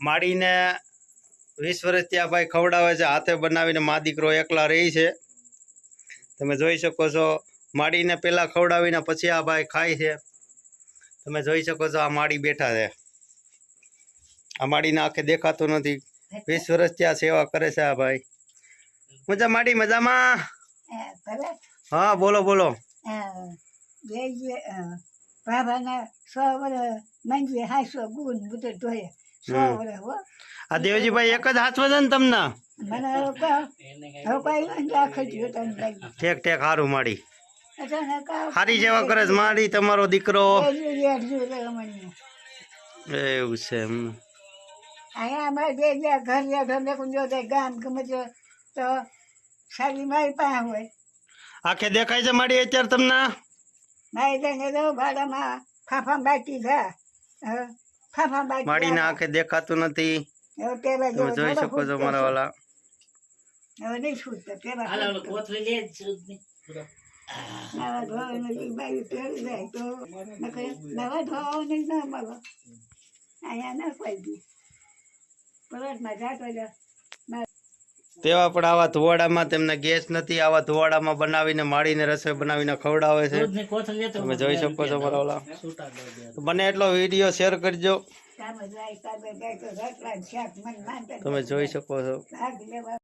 માડીને 20 વર્ષથી આ ભાઈ ખવડાવે છે, હાથે બનાવીને મા દીકરો એકલા રહી છે। તમે જોઈ શકો છો, માડીને પેલા ખવડાવીને પછી આ ભાઈ ખાય છે। તમે જોઈ શકો છો, આ માડી બેઠા છે, આ માડીને આંખે દેખાતું નથી। 20 વર્ષથી આ સેવા કરે છે આ ભાઈ। મજા માડી મજામાં? હા બોલો બોલો। આ દેવજીભાઈ એક જ હાથ વધે ને તમને? ઠેક ઠેક, સારું માડી, સારી સેવા કરે છે માડી તમારો દીકરો। એવું છે એમ? આખે દેખાય છે માડી અત્યારે તમને? માડીને આંખે દેખાતું નથી, તમે જોઈ શકો છો મારા વાલા। તેવા પણ આવા ધુવાડામાં તેમને ગેસ નથી, આવા ધુવાડામાં બનાવીને માડીને રસોઈ બનાવીને ખવડાવે છે। તમે જોઈ શકો છો મારા વાલા। બને એટલો વિડીયો શેર કરજો। તમે જોઈ શકો છો।